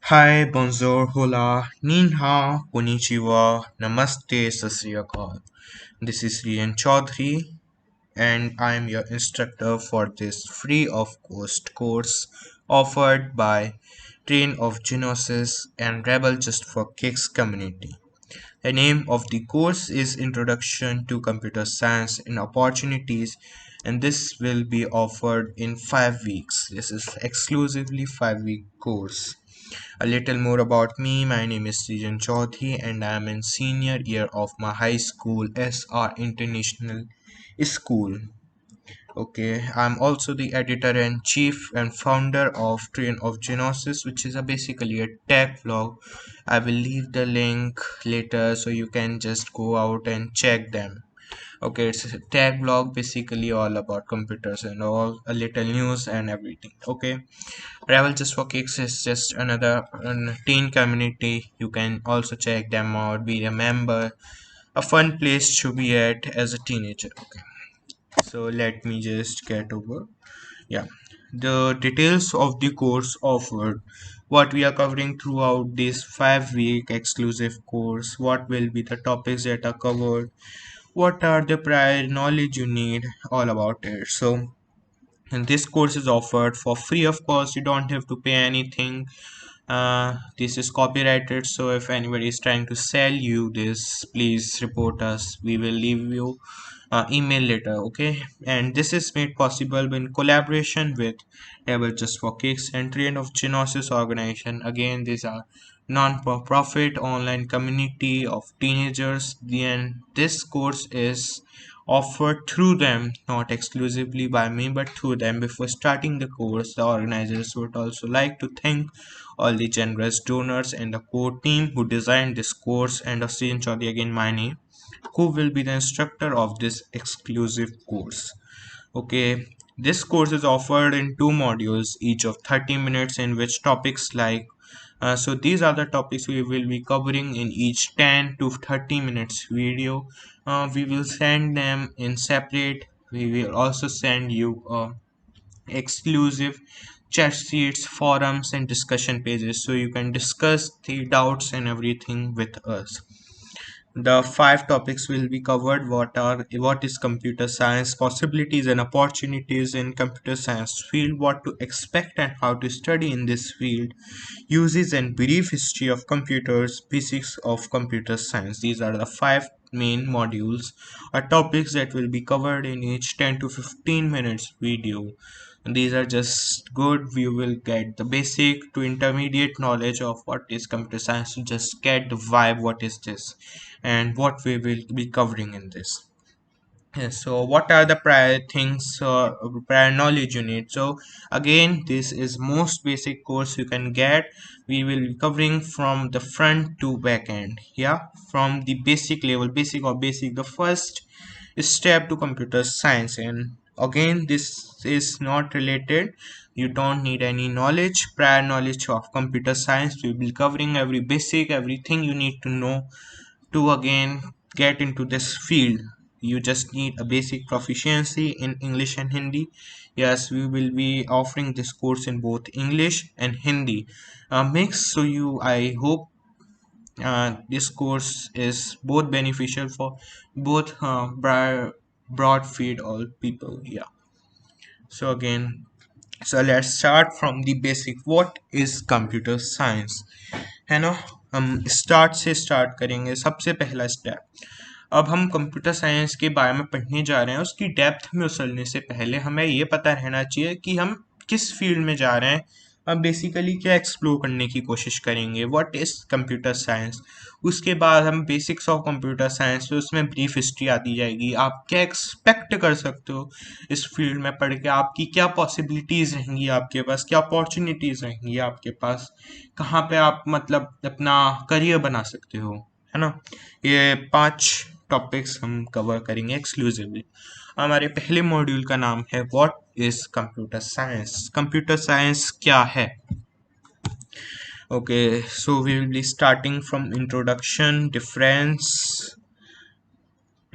Hi, bonjour, hola, nin hao, konnichiwa, namaste, sat sri akal. This is Rian Chaudhary, and I am your instructor for this free of cost course offered by Train of Genosis and Rebel Just for Kicks community. The name of the course is Introduction to Computer Science and Opportunities, and this will be offered in 5 weeks. This is exclusively 5 week course. A little more about me. My name is Srijan Chaudhary and I am in senior year of my high school SR International School. Okay, I'm also the editor and chief and founder of Train of Genosis, which is basically a tech vlog. I will leave the link later so you can just go out and check them. Okay, it's a tech vlog basically all about computers and all a little news and everything. Okay, Travel Just for Kicks is just another teen community. You can also check them out, be a member. A fun place to be at as a teenager. Okay, so let me just get over. Yeah, the details of the course offered, what we are covering throughout this 5 week exclusive course, what will be the topics that are covered, what are the prior knowledge you need, all about it. So, and this course is offered for free of course, you don't have to pay anything. This is copyrighted, so if anybody is trying to sell you this, please report us. We will leave you email later. Okay, and this is made possible in collaboration with Rebel Just for Kicks and Train of Genosis organization. Again, these are non-profit online community of teenagers, and this course is offered through them, not exclusively by me, but through them. Before starting the course, the organizers would also like to thank all the generous donors and the core team who designed this course, and Austin Chaudhary, again my name, who will be the instructor of this exclusive course. Okay, this course is offered in two modules, each of 30 minutes, in which topics like so these are the topics we will be covering in each 10 to 30 minutes video. We will send them in separate. We will also send you exclusive chat sheets, forums, and discussion pages so you can discuss the doubts and everything with us. The five topics will be covered. What is computer science, possibilities and opportunities in computer science field, what to expect and how to study in this field, uses and brief history of computers, basics of computer science. These are the five main modules or topics that will be covered in each 10 to 15 minutes video. And these are just good. We will get the basic to intermediate knowledge of what is computer science to just get the vibe what is this and what we will be covering in this. Yes, so what are the prior things prior knowledge you need? So again, this is most basic course you can get. We will be covering from the front to back end. Yeah, from the basic level, basic or basic, the first step to computer science. And again, this is not related. You don't need any knowledge, prior knowledge of computer science. We will be covering every basic, everything you need to know to again get into this field. You just need a basic proficiency in English and Hindi. Yes, we will be offering this course in both English and Hindi mix. So you, I hope this course is both beneficial for both broad field all people. Yeah. So again, so let's start from the basic. What is computer science? है ना, हम start से start करेंगे. सबसे पहला step, अब हम computer science के बारे में पढ़ने जा रहे हैं. उसकी डेप्थ में उछलने से पहले हमें ये पता रहना चाहिए कि हम किस फील्ड में जा रहे हैं. अब बेसिकली क्या एक्सप्लोर करने की कोशिश करेंगे, व्हाट इज कंप्यूटर साइंस. उसके बाद हम बेसिक्स ऑफ कंप्यूटर साइंस, तो उसमें ब्रीफ हिस्ट्री आती जाएगी. आप क्या एक्सपेक्ट कर सकते हो इस फील्ड में पढ़ के, आपकी क्या पॉसिबिलिटीज़ रहेंगी, आपके पास क्या अपॉर्चुनिटीज़ रहेंगी, आपके पास कहाँ पे आप मतलब अपना करियर बना सकते हो, है ना. ये 5 टॉपिक्स हम कवर करेंगे एक्सक्लूसिवली. हमारे पहले मॉड्यूल का नाम है what is computer science. Computer science क्या है. Okay, so we will be starting from introduction, difference,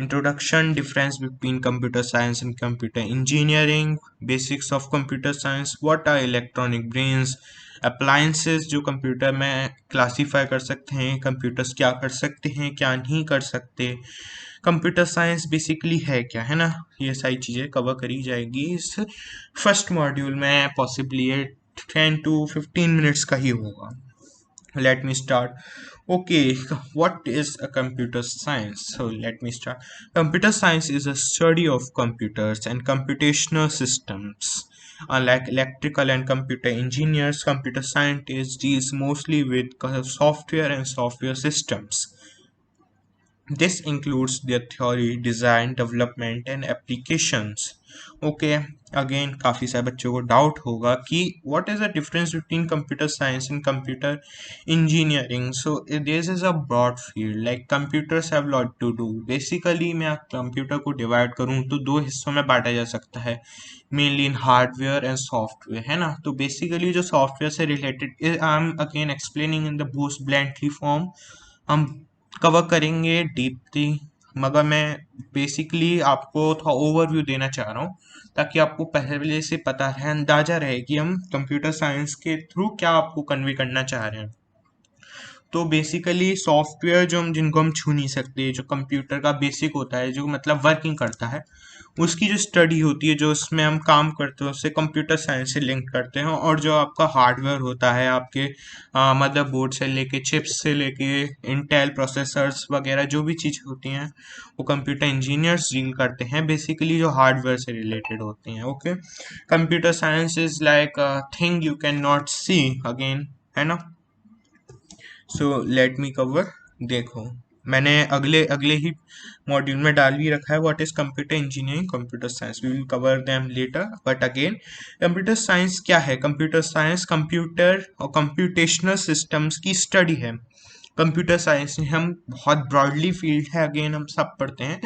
Introduction, difference between computer science and computer engineering, basics of computer science, what are electronic brains, appliances जो computer में classify कर सकते हैं, computers क्या कर सकते हैं क्या नहीं कर सकते, कंप्यूटर साइंस बेसिकली है क्या, है ना। ये सारी चीज़ें कवर करी जाएगी इस फर्स्ट मॉड्यूल में। पॉसिबली ये 10 to 15 मिनट्स का ही होगा। Let me start. Okay, what is a computer science? So let me start. Computer science is a study of computers and computational systems. Unlike electrical and computer engineers, computer scientists deals mostly with software and software systems. This includes their theory, design, development and applications. Okay, again काफ़ी सारे बच्चों को doubt होगा कि what is the difference between computer science and computer engineering. So this is a broad field, like computers have lot to do. Basically मैं computer को divide करूँ तो दो हिस्सों में बांटा जा सकता है, mainly in hardware and software, है ना। तो बेसिकली जो सॉफ्टवेयर से related, I am again explaining in the most blankly form, हम कवर करेंगे डीपली, मगर मैं बेसिकली आपको थोड़ा ओवरव्यू देना चाह रहा हूँ ताकि आपको पहले से पता रहे, अंदाजा रहे कि हम कंप्यूटर साइंस के थ्रू क्या आपको कन्वे करना चाह रहे हैं। तो बेसिकली सॉफ्टवेयर जो हम जिनको हम छू नहीं सकते, जो कंप्यूटर का बेसिक होता है, जो मतलब वर्किंग करता है, उसकी जो स्टडी होती है, जो उसमें हम काम करते हैं, उससे कंप्यूटर साइंस से लिंक करते हैं। और जो आपका हार्डवेयर होता है, आपके मदरबोर्ड से लेके चिप्स से लेके इंटेल प्रोसेसर्स वगैरह जो भी चीज़ होती हैं, वो कंप्यूटर इंजीनियर्स डील करते हैं, बेसिकली जो हार्डवेयर से रिलेटेड होती हैं। Okay, computer science is like thing you can not see again, है ना। So let me cover. देखो, मैंने अगले अगले ही मॉड्यूल में डाल भी रखा है what is computer engineering, computer science, we will cover them later. But again, computer science क्या है? कंप्यूटर साइंस कंप्यूटर और कंप्यूटेशनल सिस्टम्स की स्टडी है। कंप्यूटर साइंस में हम बहुत ब्रॉडली फील्ड है, अगेन हम सब पढ़ते हैं।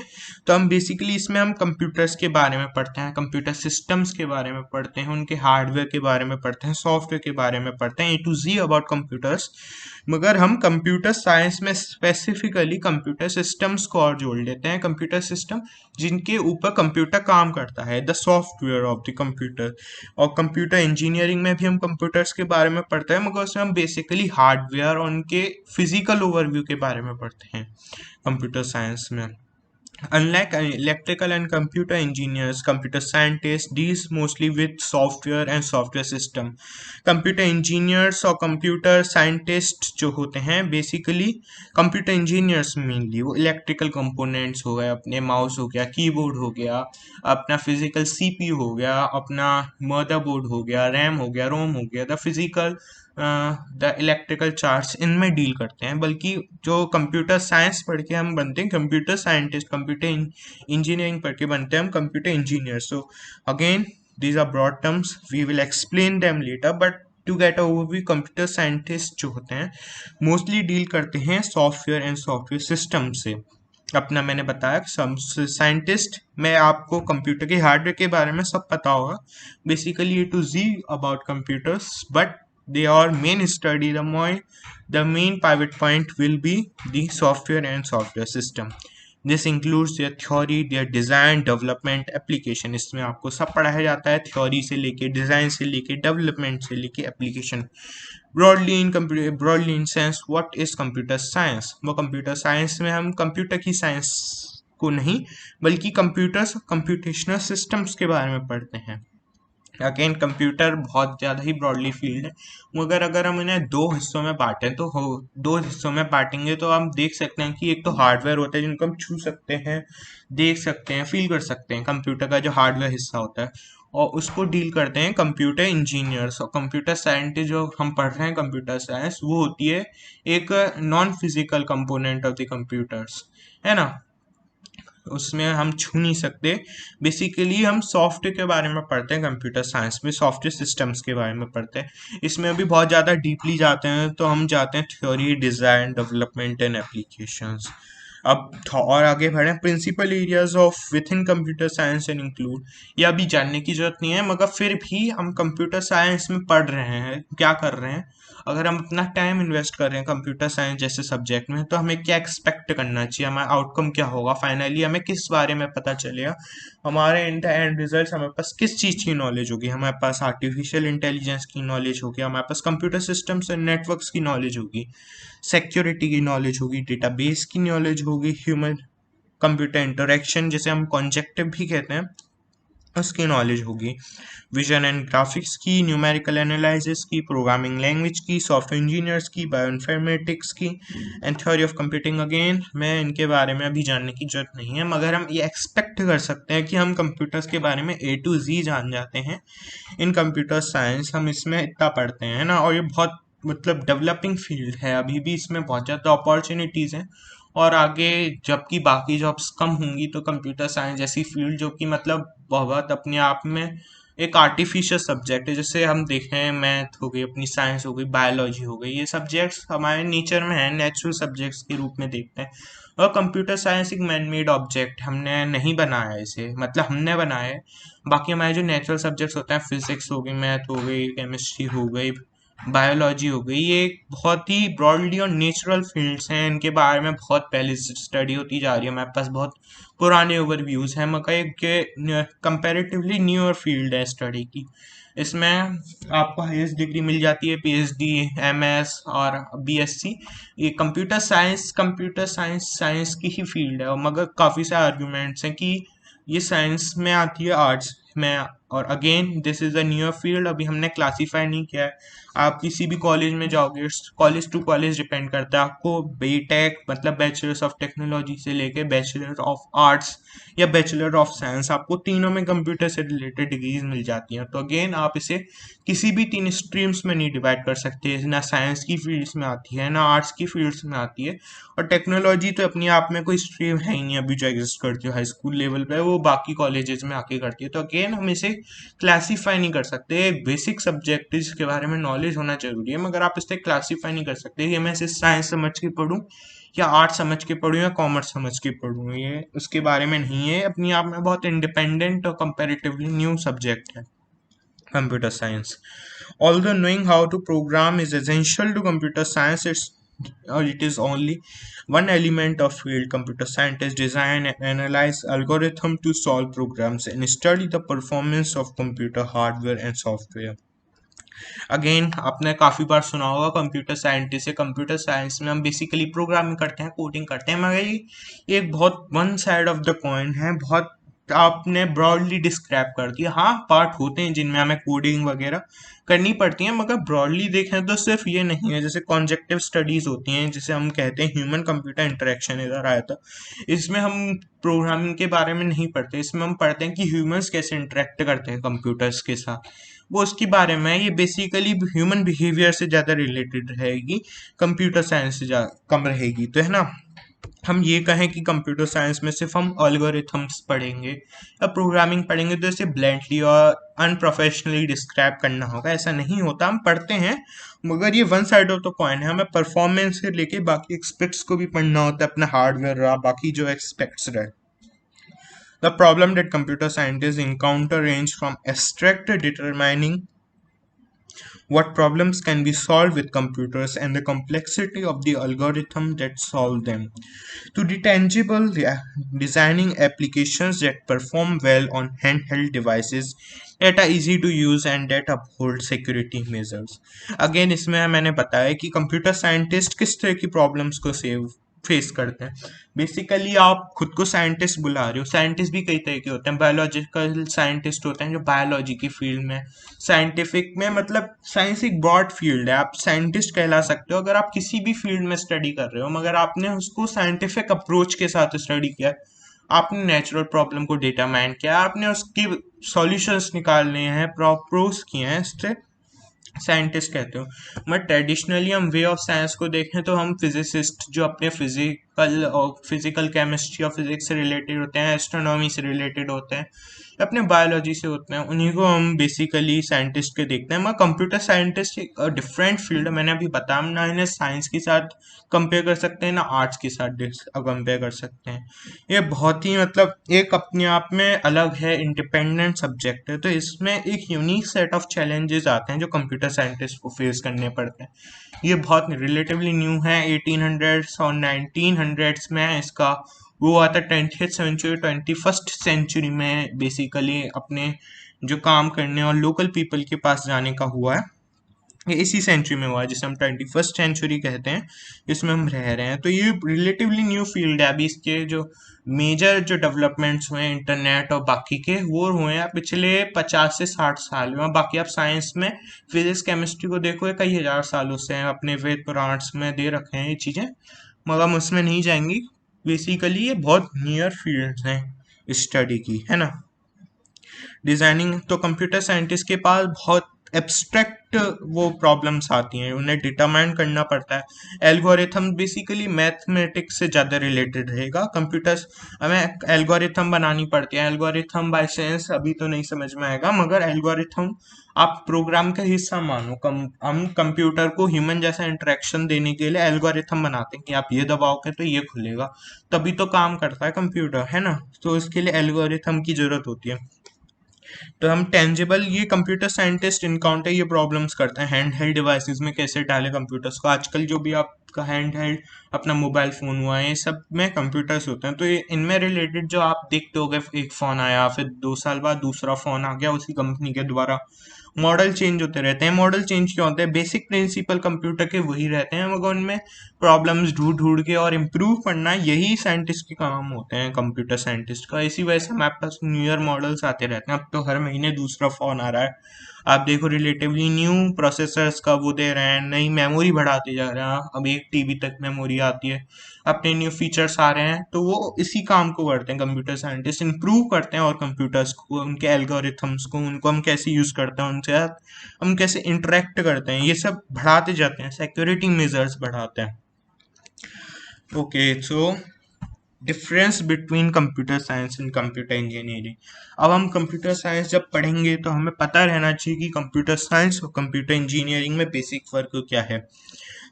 तो हम बेसिकली इसमें हम कंप्यूटर्स के बारे में पढ़ते हैं, कंप्यूटर सिस्टम्स के बारे में पढ़ते हैं, उनके हार्डवेयर के बारे में पढ़ते हैं, सॉफ्टवेयर के बारे में पढ़ते हैं, A to Z about computers. मगर हम कंप्यूटर साइंस में स्पेसिफिकली कंप्यूटर सिस्टम्स को और जोड़ लेते हैं, कंप्यूटर सिस्टम जिनके ऊपर कंप्यूटर काम करता है, the software of the computer. और कंप्यूटर इंजीनियरिंग में भी हम कंप्यूटर्स के बारे में पढ़ते हैं, मगर उसमें हम बेसिकली हार्डवेयर और उनके फिजिकल ओवरव्यू के बारे में पढ़ते हैं कंप्यूटर साइंस में। Unlike electrical and computer engineers, computer scientists deals mostly with software and software system. Computer engineers और computer scientists जो होते हैं basically computer engineers mainly वो electrical components हो गए, अपने mouse हो गया, keyboard हो गया, अपना physical CPU हो गया, अपना motherboard हो गया, RAM हो गया, ROM हो गया, the physical the electrical charge, इनमें डील करते हैं। बल्कि जो कंप्यूटर साइंस पढ़ के हम बनते हैं कंप्यूटर साइंटिस्ट, कंप्यूटर इंजीनियरिंग पढ़ के बनते हैं हम computer engineer. So again these are broad terms, we will explain them later, but to get overview, computer scientist जो होते हैं मोस्टली डील करते हैं सॉफ्टवेयर एंड सॉफ्टवेयर सिस्टम से। अपना मैंने बताया साइंटिस्ट में आपको कंप्यूटर के हार्डवेयर के बारे में सब पता होगा, basically A to Z about computers, but their main study, the main pivot point will be the software and software system. This includes their theory, their design, development, application. इसमें आपको सब पढ़ाया जाता है, थ्योरी से लेके डिज़ाइन से लेके डेवलपमेंट से लेके application. Broadly in sense what is computer science? वो कंप्यूटर साइंस में हम कंप्यूटर की साइंस को नहीं बल्कि कंप्यूटर्स, कंप्यूटेशनल सिस्टम्स के बारे में पढ़ते हैं। अगेन कंप्यूटर बहुत ज़्यादा ही ब्रॉडली फील्ड है, मगर अगर हम इन्हें दो हिस्सों में बांटें तो दो हिस्सों में बांटेंगे तो हम देख सकते हैं कि एक तो हार्डवेयर होता है जिनको हम छू सकते हैं, देख सकते हैं, फील कर सकते हैं, कंप्यूटर का जो हार्डवेयर हिस्सा होता है, और उसको डील करते हैं कंप्यूटर इंजीनियर्स। और कंप्यूटर साइंटिस्ट जो हम पढ़ रहे हैं कंप्यूटर साइंस, वो होती है एक non physical component of the computers, है ना, उसमें हम छू नहीं सकते। बेसिकली हम सॉफ्टवेयर के बारे में पढ़ते हैं कंप्यूटर साइंस में, सॉफ्टवेयर सिस्टम्स के बारे में पढ़ते हैं। इसमें अभी बहुत ज़्यादा डीपली जाते हैं तो हम जाते हैं theory, design, development and applications. और आगे बढ़े, principal areas of within computer science and include, ये अभी जानने की जरूरत नहीं है, मगर फिर भी हम कंप्यूटर साइंस में पढ़ रहे हैं, क्या कर रहे हैं, अगर हम अपना टाइम इन्वेस्ट कर रहे हैं कंप्यूटर साइंस जैसे सब्जेक्ट में, तो हमें क्या एक्सपेक्ट करना चाहिए, हमारा आउटकम क्या होगा, फाइनली हमें किस बारे में पता चलेगा, हमारे इन द एंड रिजल्ट हमारे पास किस चीज़ की नॉलेज होगी, हमारे पास आर्टिफिशियल इंटेलिजेंस की नॉलेज होगी, हमारे पास कंप्यूटर सिस्टम्स एंड नेटवर्क्स की नॉलेज होगी, सिक्योरिटी की नॉलेज होगी, डेटाबेस की नॉलेज होगी, ह्यूमन कंप्यूटर इंटरेक्शन जिसे हम कॉन्जेक्टिव भी कहते हैं उसकी नॉलेज होगी, विजन एंड ग्राफिक्स की, न्यूमेरिकल एनालिसिस की, प्रोग्रामिंग लैंग्वेज की, सॉफ्टवेयर इंजीनियर्स की, बायोइन्फॉर्मेटिक्स की and theory of computing. Again मैं इनके बारे में अभी जानने की जरूरत नहीं है, मगर हम ये एक्सपेक्ट कर सकते हैं कि हम कंप्यूटर्स के बारे में A to Z जान जाते हैं इन कंप्यूटर साइंस, हम इसमें इतना पढ़ते हैं ना, और ये बहुत मतलब डेवलपिंग फील्ड है, अभी भी इसमें बहुत ज़्यादा अपॉर्चुनिटीज़ हैं, और आगे जबकि बाकी जॉब्स कम होंगी तो कंप्यूटर साइंस जैसी फील्ड जो कि मतलब बहुत अपने आप में एक आर्टिफिशियल सब्जेक्ट है, जैसे हम देखें मैथ हो गई, अपनी साइंस हो गई, बायोलॉजी हो गई, ये सब्जेक्ट्स हमारे नेचर में है, नेचुरल सब्जेक्ट्स के रूप में देखते हैं, और कंप्यूटर साइंस एक मैन मेड ऑब्जेक्ट, हमने नहीं बनाया इसे, मतलब हमने बनाया है, बाकी हमारे जो नेचुरल सब्जेक्ट्स होते हैं, फिजिक्स हो गई, मैथ हो गई, केमिस्ट्री हो गई, बायोलॉजी हो गई, ये एक बहुत ही ब्रॉडली और नेचुरल फील्ड्स हैं, इनके बारे में बहुत पहले से स्टडी होती जा रही है, हमारे पास बहुत पुराने ओवरव्यूज़ हैं, मगर एक कंपैरेटिवली न्यूअर फील्ड है स्टडी की, इसमें आपको हाईएस्ट डिग्री मिल जाती है पीएचडी, एमएस और बीएससी, ये कंप्यूटर साइंस साइंस की ही फील्ड है, और मगर काफ़ी सारे आर्ग्यूमेंट्स हैं कि ये साइंस में आती है, आर्ट्स में, और again this is a newer field, अभी हमने क्लासीफाई नहीं किया है, आप किसी भी कॉलेज में जाओगे, कॉलेज टू कॉलेज डिपेंड करता है, आपको बीटेक मतलब बैचलर्स ऑफ टेक्नोलॉजी से लेके बैचलर ऑफ आर्ट्स या बैचलर ऑफ साइंस, आपको तीनों में कंप्यूटर से रिलेटेड डिग्रीज मिल जाती हैं, तो अगेन आप इसे किसी भी तीन स्ट्रीम्स में नहीं डिवाइड कर सकते, ना साइंस की फील्ड्स में आती है, ना आर्ट्स की फील्ड्स में आती है, और टेक्नोलॉजी तो अपने आप में कोई स्ट्रीम है ही नहीं अभी जो एग्जिस्ट करती है हाई स्कूल लेवल पे, वो बाकी कॉलेजेस में आके करती है, तो अगेन हम इसे क्लासीफाई नहीं कर सकते, बेसिक सब्जेक्ट इसके बारे में नॉलेज होना जरूरी है, मगर आप इसे क्लासीफाई नहीं कर सकते कि मैं इसे साइंस समझ के पढूं या आर्ट समझ के पढूं या कॉमर्स समझ के पढूं, ये उसके बारे में नहीं है, अपने आप में बहुत इंडिपेंडेंट और कंपैरेटिवली न्यू सब्जेक्ट है computer science. Although knowing how to program is essential to computer science, it is only one element of field. Computer scientists design and analyze algorithms to solve programs and study the performance of computer hardware and software. Again आपने काफ़ी बार सुना होगा computer scientist या computer science में हम basically programming करते हैं, coding करते हैं, मगर ये एक बहुत one side of the coin है, बहुत आपने ब्रॉडली डिस्क्राइब कर दिया, हाँ पार्ट होते हैं जिनमें हमें कोडिंग वगैरह करनी पड़ती है, मगर ब्रॉडली देखें तो सिर्फ ये नहीं है, जैसे कॉन्जेक्टिव स्टडीज होती हैं जिसे हम कहते हैं ह्यूमन कंप्यूटर इंटरेक्शन, इधर आया था, इसमें हम प्रोग्रामिंग के बारे में नहीं पढ़ते, इसमें हम पढ़ते हैं कि ह्यूमंस कैसे इंटरेक्ट करते हैं कंप्यूटर्स के साथ, वो उसके बारे में, ये बेसिकली ह्यूमन बिहेवियर से ज़्यादा रिलेटेड रहेगी, कंप्यूटर साइंस से कम रहेगी, तो है ना, हम ये कहें कि कंप्यूटर साइंस में सिर्फ हम एल्गोरिथम्स पढ़ेंगे या प्रोग्रामिंग पढ़ेंगे तो इसे ब्लैंडली और अनप्रोफेशनली डिस्क्राइब करना होगा, ऐसा नहीं होता, हम पढ़ते हैं, मगर ये one side of the coin है, हमें परफॉर्मेंस से लेके बाकी एक्सपेक्ट्स को भी पढ़ना होता है, अपना हार्डवेयर रहा, बाकी जो एक्सपेक्ट्स रहे. The problem that computer scientists encounter range from abstract determining what problems can be solved with computers and the complexity of the algorithm that solve them, to the tangible designing applications that perform well on handheld devices that are easy to use and that uphold security measures. Again इसमें मैंने बताया कि computer scientist किस तरह की problems को face करते हैं, बेसिकली आप खुद को साइंटिस्ट बुला रहे हो, साइंटिस्ट भी कई तरह के होते हैं, बायोलॉजिकल साइंटिस्ट होते हैं जो बायोलॉजी की फील्ड में, साइंटिफिक में, मतलब साइंस एक ब्रॉड फील्ड है, आप साइंटिस्ट कहला सकते हो अगर आप किसी भी फील्ड में स्टडी कर रहे हो, मगर आपने उसको साइंटिफिक अप्रोच के साथ स्टडी किया, आपने नेचुरल प्रॉब्लम को डेटा माइन किया, आपने उसकी सॉल्यूशंस निकालने हैं, प्रॉप्रोज किए हैं, इससे साइंटिस्ट कहते हो, बट ट्रेडिशनली हम वे ऑफ साइंस को देखें तो हम फिजिसिस्ट जो अपने फिजिक कल फिजिकल केमिस्ट्री और फिजिक्स से रिलेटेड होते हैं, एस्ट्रोनॉमी से रिलेटेड होते हैं, अपने बायोलॉजी से होते हैं, उन्हीं को हम बेसिकली साइंटिस्ट के देखते हैं। मगर कंप्यूटर साइंटिस्ट एक डिफरेंट फील्ड है, मैंने अभी बताया, हम ना इन्हें साइंस के साथ कंपेयर कर सकते हैं ना आर्ट्स के साथ कंपेयर कर सकते हैं। ये बहुत ही मतलब एक अपने आप में अलग है, इंडिपेंडेंट सब्जेक्ट है, तो इसमें एक यूनिक सेट ऑफ चैलेंजेस आते हैं जो कंप्यूटर साइंटिस्ट को फेस करने पड़ते हैं। ये बहुत रिलेटिवली न्यू है, 1800s और 1900s में है इसका वो हुआ था। 20th सेंचुरी 21st सेंचुरी में बेसिकली अपने जो काम करने और लोकल पीपल के पास जाने का हुआ है। ये इसी सेंचुरी में हुआ है जिसे हम 21st सेंचुरी कहते हैं, इसमें हम रह रहे हैं। तो ये रिलेटिवली न्यू फील्ड है। अभी इसके जो मेजर जो डेवलपमेंट्स हुए हैं इंटरनेट और बाकी के, वो हुए हैं पिछले 50 से 60 साल में। बाकी आप साइंस में फिजिक्स केमिस्ट्री को देखो, ये कई हजार सालों से हैं, अपने वेद पुराण में दे रखे हैं ये चीजें, मगर हम उसमें नहीं जाएंगी। बेसिकली ये बहुत नियर फील्ड्स हैं स्टडी की, है ना। डिजाइनिंग तो कंप्यूटर साइंटिस्ट के पास बहुत एब्स्ट्रैक्ट वो प्रॉब्लम्स आती हैं, उन्हें डिटरमाइन करना पड़ता है। एल्गोरिथम बेसिकली मैथमेटिक्स से ज़्यादा रिलेटेड रहेगा। कंप्यूटर्स हमें एल्गोरिथम बनानी पड़ती है। एल्गोरिथम बाय सेंस अभी तो नहीं समझ में आएगा, मगर एल्गोरिथम आप प्रोग्राम का हिस्सा मानो। हम कंप्यूटर को ह्यूमन जैसा इंटरेक्शन देने के लिए एल्गोरिथम बनाते हैं कि आप ये दबाओगे तो ये खुलेगा, तभी तो काम करता है कंप्यूटर, है ना। तो इसके लिए एल्गोरिथम की जरूरत होती है। तो हम टेंजिबल ये कंप्यूटर साइंटिस्ट इनकाउंटर ये प्रॉब्लम्स करते हैं हैंड हेल्ड डिवाइसेस में, कैसे डालें कंप्यूटर्स को। आजकल जो भी आपका हैंड हेल्ड अपना मोबाइल फोन हुआ है, ये सब में कंप्यूटर्स होते हैं। तो ये इनमें रिलेटेड जो आप देखते हो, एक फोन आया, फिर 2 साल बाद दूसरा फोन आ गया उसी कंपनी के द्वारा, मॉडल चेंज होते रहते हैं। मॉडल चेंज क्यों होते हैं? बेसिक प्रिंसिपल कंप्यूटर के वही रहते हैं, मगर उनमें प्रॉब्लम्स ढूंढ ढूंढ के और इम्प्रूव करना, यही साइंटिस्ट के काम होते हैं, कंप्यूटर साइंटिस्ट का। इसी वजह से हमारे पास न्यू ईयर मॉडल्स आते रहते हैं। अब तो हर महीने दूसरा फोन आ रहा है। आप देखो रिलेटिवली न्यू प्रोसेसर्स का वो दे रहे हैं, नई मेमोरी बढ़ाते जा रहे हैं, अब 1 TB तक मेमोरी आती है, अपने न्यू फीचर्स आ रहे हैं। तो वो इसी काम को करते हैं कंप्यूटर साइंटिस्ट, इंप्रूव करते हैं और कंप्यूटर्स को, उनके एल्गोरिथम्स को, उनको हम कैसे यूज करते हैं, उनसे हम कैसे इंटरेक्ट करते हैं, ये सब बढ़ाते जाते हैं, सिक्योरिटी मेजर्स बढ़ाते हैं। Okay, so difference between computer science and computer engineering. अब हम कंप्यूटर साइंस जब पढ़ेंगे तो हमें पता रहना चाहिए कि कंप्यूटर साइंस और कंप्यूटर इंजीनियरिंग में बेसिक फर्क क्या है।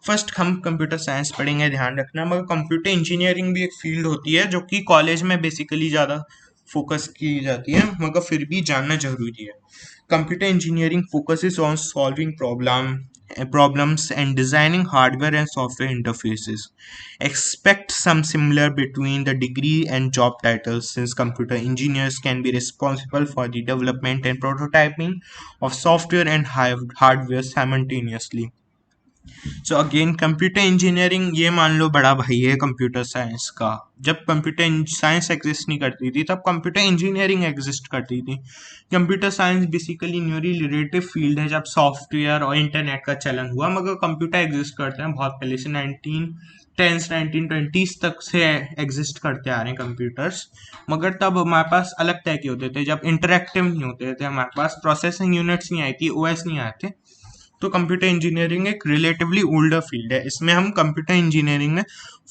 फर्स्ट हम कंप्यूटर साइंस पढ़ेंगे, ध्यान रखना, मगर कंप्यूटर इंजीनियरिंग भी एक फील्ड होती है जो कि कॉलेज में बेसिकली ज़्यादा फोकस की जाती है, मगर फिर भी जानना जरूरी है। Computer engineering focuses on solving problems and designing hardware and software interfaces. Expect some similar between the degree and job titles, since computer engineers can be responsible for the development and prototyping of software and hardware simultaneously. So again computer engineering ये मान लो बड़ा भाई है computer science का। जब computer science exist नहीं करती थी तब कंप्यूटर इंजीनियरिंग एग्जिस्ट करती थी। कंप्यूटर साइंस बेसिकली न्यूरी रिलेटिव फील्ड है जब सॉफ्टवेयर और इंटरनेट का चलन हुआ, मगर कंप्यूटर एग्जिस्ट करते हैं बहुत पहले से, 1910s 1920s तक से एग्जिस्ट करते आ रहे हैं कंप्यूटर्स। मगर तब हमारे पास अलग तरह के होते थे, जब इंटरेक्टिव नहीं होते थे, हमारे पास प्रोसेसिंग यूनिट्स नहीं आई थी, ओएस नहीं आए थे। तो कंप्यूटर इंजीनियरिंग एक रिलेटिवली ओल्डर फील्ड है। इसमें हम कंप्यूटर इंजीनियरिंग में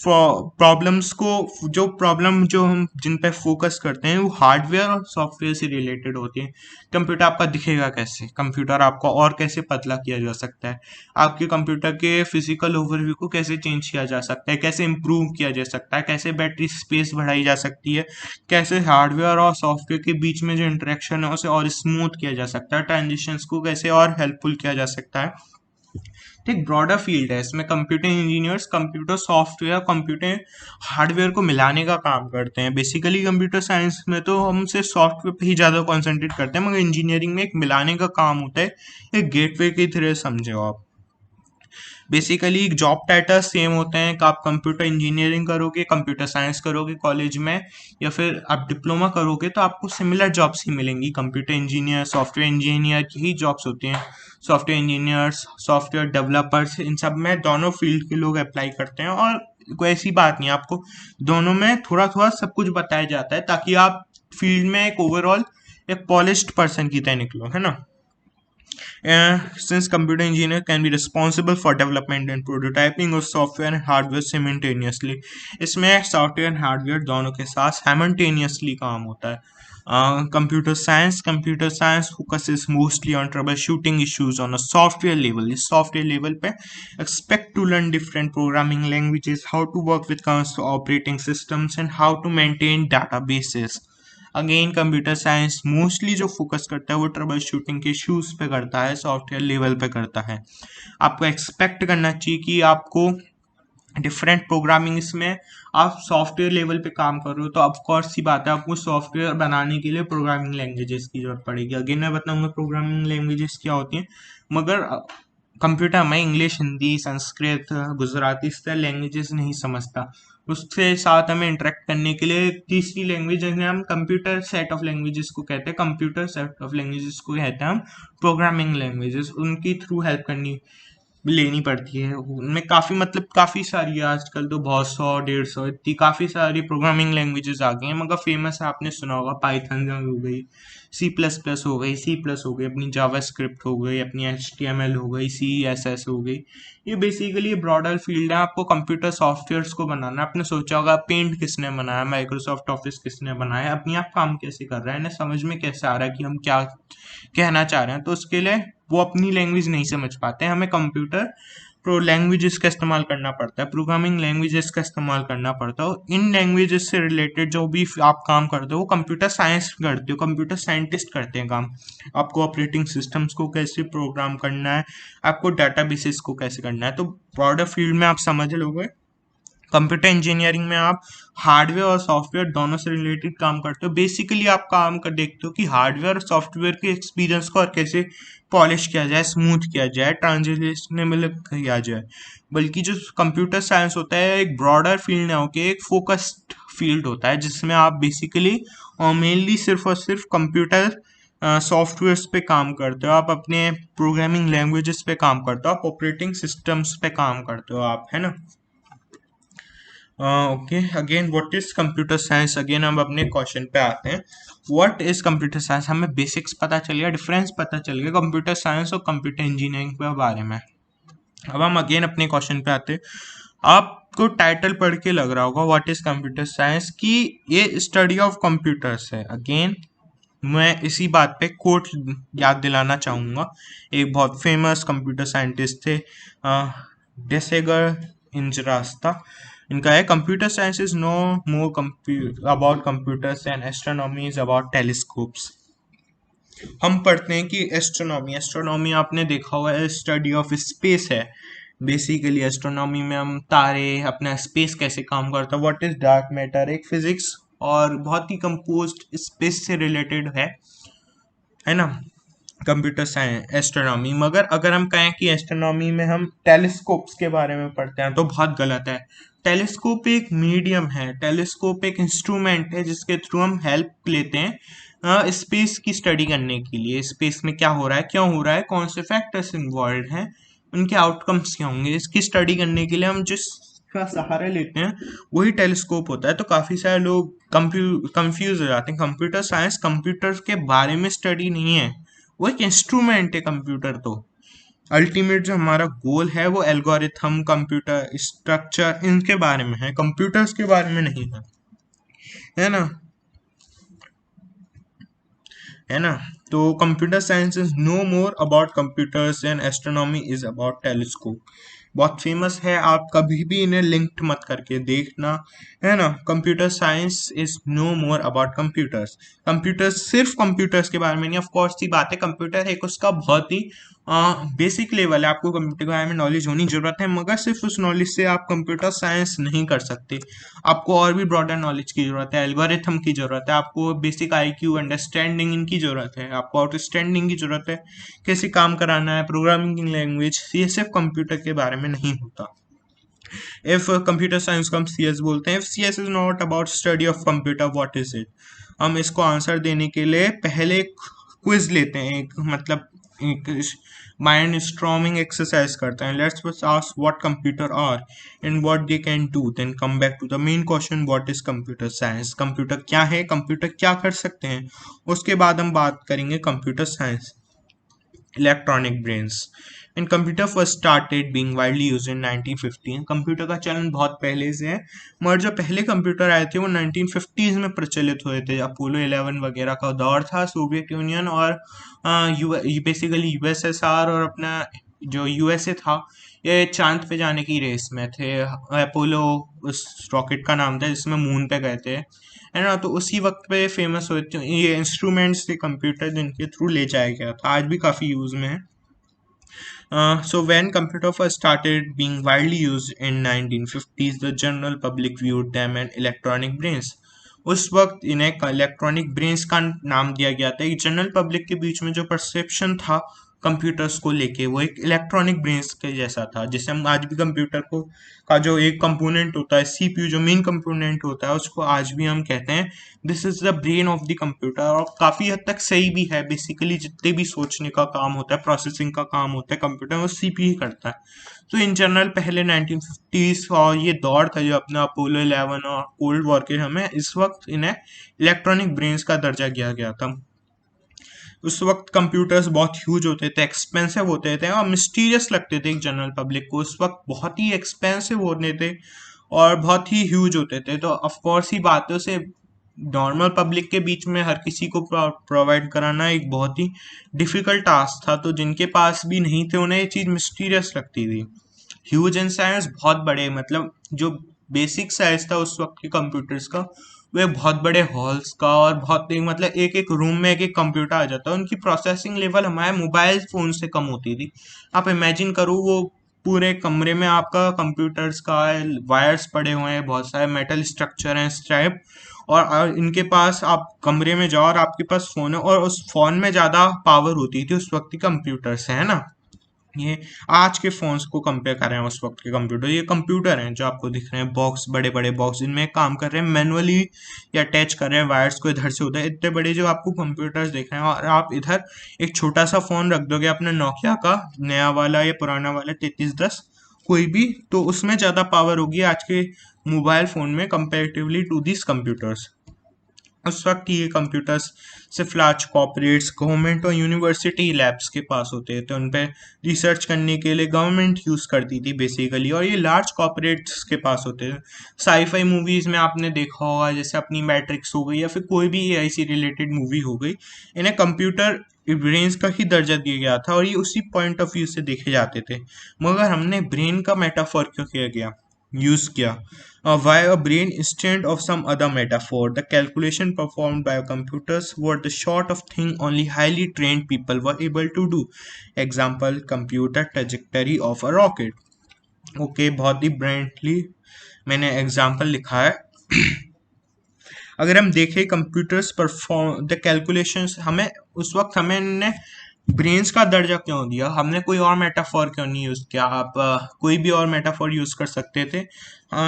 प्रॉब्लम्स को, जो प्रॉब्लम जो हम जिन पे फोकस करते हैं वो हार्डवेयर और सॉफ्टवेयर से रिलेटेड होती है। कंप्यूटर आपका दिखेगा कैसे, कंप्यूटर आपका और कैसे पतला किया जा सकता है, आपके कंप्यूटर के फिजिकल ओवरव्यू को कैसे चेंज किया जा सकता है, कैसे इंप्रूव किया जा सकता है, कैसे बैटरी स्पेस बढ़ाई जा सकती है, कैसे हार्डवेयर और सॉफ्टवेयर के बीच में जो इंटरेक्शन है उसे और स्मूथ किया जा सकता है, ट्रांजिशंस को कैसे और हेल्पफुल किया जा सकता है। तो एक ब्रॉडर फील्ड है इसमें। Computer engineers computer software computer hardware को मिलाने का काम करते हैं। बेसिकली कंप्यूटर साइंस में तो हम सिर्फ सॉफ्टवेयर पे ही ज़्यादा कॉन्सेंट्रेट करते हैं, मगर इंजीनियरिंग में एक मिलाने का काम होता है, एक गेटवे की तरह समझो आप। बेसिकली जॉब टाइटल सेम होते हैं कि आप कंप्यूटर इंजीनियरिंग करोगे, कंप्यूटर साइंस करोगे कॉलेज में, या फिर आप डिप्लोमा करोगे तो आपको सिमिलर जॉब्स ही मिलेंगी। कंप्यूटर इंजीनियर, सॉफ्टवेयर इंजीनियर की ही जॉब्स होती हैं। सॉफ्टवेयर इंजीनियर्स, सॉफ्टवेयर डेवलपर्स, इन सब में दोनों फील्ड के लोग अप्लाई करते हैं, और कोई ऐसी बात नहीं, आपको दोनों में थोड़ा थोड़ा सब कुछ बताया जाता है ताकि आप फील्ड में एक ओवरऑल एक पॉलिश्ड पर्सन की तरह निकलो, है ना। Since computer engineer can be responsible for development and prototyping of software and hardware simultaneously, इसमें सॉफ्टवेयर एंड हार्डवेयर दोनों के साथ simultaneously काम होता है. Computer science focuses mostly on troubleshooting issues on a software level. इस software level पे expect to learn different programming languages, how to work with operating systems and how to maintain databases. Again computer science mostly जो focus करता है वो trouble shooting के issues पे करता है, सॉफ्टवेयर लेवल पे करता है. आपको एक्सपेक्ट करना चाहिए कि आपको डिफरेंट प्रोग्रामिंग, इसमें आप सॉफ्टवेयर लेवल पे काम कर रहे हो तो ऑफकोर्स सी बात है आपको सॉफ्टवेयर बनाने के लिए प्रोग्रामिंग लैंग्वेजेस की जरूरत पड़ेगी. अगेन मैं बताऊंगा प्रोग्रामिंग लैंग्वेजेस क्या होती हैं, मगर कंप्यूटर में इंग्लिश, हिंदी, संस्कृत, गुजराती इस तरह लैंग्वेजेस नहीं समझता. उसके साथ हमें इंटरेक्ट करने के लिए तीसरी लैंग्वेज जिन्हें हम कंप्यूटर सेट ऑफ लैंग्वेजेस को कहते हैं, कंप्यूटर सेट ऑफ लैंग्वेजेस को कहते हैं हम प्रोग्रामिंग लैंग्वेजेस, उनकी थ्रू हेल्प करनी लेनी पड़ती है. उनमें काफ़ी मतलब काफ़ी सारी है, आजकल तो बहुत 100 150 इतनी काफ़ी सारी प्रोग्रामिंग लैंग्वेजेस आ गई हैं, मगर फेमस है आपने सुना होगा पाइथन हो गई, C++ हो गई, C+ हो गई, अपनी जावा स्क्रिप्ट हो गई, अपनी HTML हो गई, CSS हो गई. ये बेसिकली ब्रॉडर फील्ड है. आपको कंप्यूटर सॉफ्टवेयर्स को बनाना है. आपने सोचा होगा पेंट किसने बनाया, माइक्रोसॉफ्ट ऑफिस किसने बनाया, अपनी आप काम कैसे कर रहा है, इन्हें समझ में कैसे आ रहा है कि हम क्या कहना चाह रहे हैं. तो उसके लिए वो अपनी लैंग्वेज नहीं समझ पाते हैं, हमें कंप्यूटर प्रो लैंग्वेजेस का इस्तेमाल करना पड़ता है, प्रोग्रामिंग लैंग्वेजेस का इस्तेमाल करना पड़ता है. इन लैंग्वेजेस से रिलेटेड जो भी आप काम करते हो वो कंप्यूटर साइंस करते हो, कंप्यूटर साइंटिस्ट करते हैं काम. आपको ऑपरेटिंग सिस्टम्स को कैसे प्रोग्राम करना है, आपको डाटाबेसेस को कैसे करना है. तो ब्रॉडर फील्ड में आप समझ लोगे. कंप्यूटर इंजीनियरिंग में आप हार्डवेयर और सॉफ्टवेयर दोनों से रिलेटेड काम करते हो. बेसिकली आप काम कर देखते हो कि हार्डवेयर और सॉफ्टवेयर के एक्सपीरियंस को और कैसे पॉलिश किया जाए, स्मूथ किया जाए, ट्रांजिशनेबल किया जाए. बल्कि जो कंप्यूटर साइंस होता है एक ब्रॉडर फील्ड ना होकर एक फोकस्ड फील्ड होता है, जिसमें आप बेसिकली और मेनली सिर्फ और सिर्फ कंप्यूटर सॉफ्टवेयर्स पे काम करते हो, आप अपने प्रोग्रामिंग लैंग्वेजेस पे काम करते हो, आप ऑपरेटिंग सिस्टम्स पे काम करते हो आप, है ना. Okay, again what is computer science. Again हम अपने क्वेश्चन पे आते हैं. What is computer science. हमें बेसिक्स पता चल गया, डिफरेंस पता चल गया कंप्यूटर साइंस और कंप्यूटर इंजीनियरिंग के बारे में. अब हम अगेन अपने क्वेश्चन पे आते हैं. आपको टाइटल पढ़ के लग रहा होगा व्हाट इज कंप्यूटर साइंस कि ये स्टडी ऑफ कंप्यूटर्स है. अगेन मैं इसी बात पे कोट याद दिलाना चाहूँगा. एक बहुत फेमस कंप्यूटर साइंटिस्ट थे, डेसेगर इंजरास्ता. इनका है computer science is no more about computers and astronomy is about telescopes. हम पढ़ते हैं कि एस्ट्रोनॉमी, एस्ट्रोनॉमी आपने देखा हुआ है स्टडी ऑफ स्पेस है. बेसिकली एस्ट्रोनॉमी में हम तारे, अपना स्पेस कैसे काम करता है, व्हाट इज डार्क मैटर, एक फिजिक्स और बहुत ही कंपोज्ड स्पेस से रिलेटेड है ना कंप्यूटर साइंस एस्ट्रोनॉमी. मगर अगर हम कहें कि एस्ट्रोनॉमी में हम टेलीस्कोप्स के बारे में पढ़ते हैं तो बहुत गलत है. टेलीस्कोप एक मीडियम है, टेलीस्कोप एक इंस्ट्रूमेंट है जिसके थ्रू हम हेल्प लेते हैं स्पेस की स्टडी करने के लिए. स्पेस में क्या हो रहा है, क्यों हो रहा है, कौन से फैक्टर्स इन्वॉल्व हैं, उनके आउटकम्स क्या होंगे, इसकी स्टडी करने के लिए हम जिस का सहारा लेते हैं वही टेलीस्कोप होता है. तो काफ़ी सारे लोग कंफ्यूज हो जाते हैं. कंप्यूटर साइंस कंप्यूटर के बारे में स्टडी नहीं है, वो एक इंस्ट्रूमेंट है. कंप्यूटर तो अल्टीमेट जो हमारा गोल है वो एल्गोरिथम, कंप्यूटर स्ट्रक्चर, इनके बारे में है, कंप्यूटर्स के बारे में नहीं है ना. है ना. तो computer science is no more about computers and astronomy is about telescope. बहुत फेमस है, आप कभी भी इन्हें लिंक्ड मत करके देखना, है ना. Computer science is no more about computers. Computers सिर्फ कंप्यूटर्स के बारे में नहीं, ऑफ कोर्स की बात है कंप्यूटर एक उसका बहुत ही बेसिक लेवल है, आपको कंप्यूटर के बारे में नॉलेज होनी जरूरत है, मगर सिर्फ उस नॉलेज से आप कंप्यूटर साइंस नहीं कर सकते. आपको और भी ब्रॉडर नॉलेज की जरूरत है, एल्गोरिथम की जरूरत है, आपको बेसिक IQ अंडरस्टैंडिंग इनकी जरूरत है, आपको आउटस्टैंडिंग की जरूरत है, कैसे काम कराना है, प्रोग्रामिंग लैंग्वेज, ये सिर्फ कंप्यूटर के बारे में नहीं होता. इफ कंप्यूटर साइंस को हम CS बोलते हैं. If CS is not about study of computer, what is it. हम इसको आंसर देने के लिए पहले क्विज लेते हैं, एक मतलब एक माइंड स्ट्रॉमिंग एक्सरसाइज करते हैं. Let's first ask what computer are and what they can do, then come back to the main question what is computer science. Computer क्या है, कंप्यूटर क्या कर सकते हैं, उसके बाद हम बात करेंगे computer science. Electronic brains and computer first started being widely used in 1915। Computer का चलन बहुत पहले से है, मगर जो पहले कंप्यूटर आए थे वो 1950s में प्रचलित हुए थे। अपोलो 11 वगैरह का दौर था, सोवियत यूनियन और बेसिकली यूएसएसआर और अपना जो यूएसए था, ये चांद पे जाने की रेस में थे। अपोलो उस रॉकेट का नाम था जिसमें मून पे गए थे, है ना। तो उसी वक्त पे फेमस हुए थे ये इंस्ट्रूमेंट्स थे कंप्यूटर, जिनके थ्रू ले जाया गया था, आज भी काफ़ी यूज़ में है। So when computer first started being widely used in 1950s, the general public viewed them as electronic brains. उस वक्त इन्हें इलेक्ट्रॉनिक ब्रेन्स का नाम दिया गया था। एक जनरल पब्लिक के बीच में जो परसेप्शन था कंप्यूटर्स को लेके, वो एक इलेक्ट्रॉनिक ब्रेन्स के जैसा था। जैसे हम आज भी कंप्यूटर को का जो एक कंपोनेंट होता है, सीपीयू जो मेन कंपोनेंट होता है, उसको आज भी हम कहते हैं this is the brain of the computer. और काफ़ी हद तक सही भी है। बेसिकली जितने भी सोचने का काम होता है, प्रोसेसिंग का काम होता है कंप्यूटर में, वो सीपीयू ही करता है। तो इन जनरल पहले 1950s और ये दौर था जो अपना अपोलो 11 और कोल्ड वॉर के हमें, इस वक्त इन्हें इलेक्ट्रॉनिक ब्रेन्स का दर्जा दिया गया था। उस वक्त कंप्यूटर्स बहुत ह्यूज होते थे, एक्सपेंसिव होते थे और मिस्टीरियस लगते थे एक जनरल पब्लिक को। उस वक्त बहुत ही एक्सपेंसिव होते थे और बहुत ही ह्यूज होते थे। तो ऑफकोर्स ही बातों से नॉर्मल पब्लिक के बीच में हर किसी को प्रोवाइड कराना एक बहुत ही डिफिकल्ट टास्क था। तो जिनके पास भी नहीं थे उन्हें ये चीज़ मिस्टीरियस लगती थी। ह्यूज इन साइज, बहुत बड़े, मतलब जो बेसिक साइज था उस वक्त के कंप्यूटर्स का, वो एक बहुत बड़े हॉल्स का, और बहुत मतलब एक एक रूम में एक एक कंप्यूटर आ जाता है। उनकी प्रोसेसिंग लेवल हमारे मोबाइल फ़ोन से कम होती थी। आप इमेजिन करो, वो पूरे कमरे में आपका कंप्यूटर्स का वायर्स पड़े हुए हैं, बहुत सारे मेटल स्ट्रक्चर हैं इस टाइप, और इनके पास आप कमरे में जाओ और आपके पास फ़ोन है, और उस फ़ोन में ज़्यादा पावर होती थी उस वक्त की कंप्यूटर से, है ना। ये आज के फोन्स को कंपेयर कर रहे हैं उस वक्त के कंप्यूटर। ये कंप्यूटर हैं जो आपको दिख रहे हैं, बॉक्स, बड़े बड़े बॉक्स, इनमें काम कर रहे हैं मैनुअली या अटैच कर रहे हैं वायर्स को इधर से उधर। इतने बड़े जो आपको कंप्यूटर्स दिख रहे हैं, और आप इधर एक छोटा सा फोन रख दोगे अपने नोकिया का, नया वाला या पुराना वाला 3310 कोई भी, तो उसमें ज़्यादा पावर होगी आज के मोबाइल फ़ोन में कंपेरेटिवली टू दिस कंप्यूटर्स। उस वक्त ये कंप्यूटर्स सिर्फ लार्ज कॉर्पोरेट्स, गवर्नमेंट और यूनिवर्सिटी लैब्स के पास होते थे। उन पे रिसर्च करने के लिए गवर्नमेंट यूज़ करती थी बेसिकली, और ये लार्ज कॉर्पोरेट्स के पास होते थे। साईफाई मूवीज़ में आपने देखा होगा, जैसे अपनी मैट्रिक्स हो गई या फिर कोई भी एआई से रिलेटेड मूवी हो गई, इन्हें कंप्यूटर ब्रेन्स का ही दर्जा दिया गया था और ये उसी पॉइंट ऑफ व्यू से देखे जाते थे। मगर हमने ब्रेन का मेटाफोर क्यों किया गया, यूज़ किया? Why a brain instead of some other metaphor? The calculation performed by computers were the sort of thing only highly trained people were able to do. Example, computer trajectory of a rocket. Okay, बहुत ही ब्रांडली मैंने example लिखा है। अगर हम देखें computers perform the calculations, हमें उस वक्त हमें ब्रेन्स का दर्जा क्यों दिया, हमने कोई और मेटाफॉर क्यों नहीं यूज़ किया? आप कोई भी और मेटाफॉर यूज़ कर सकते थे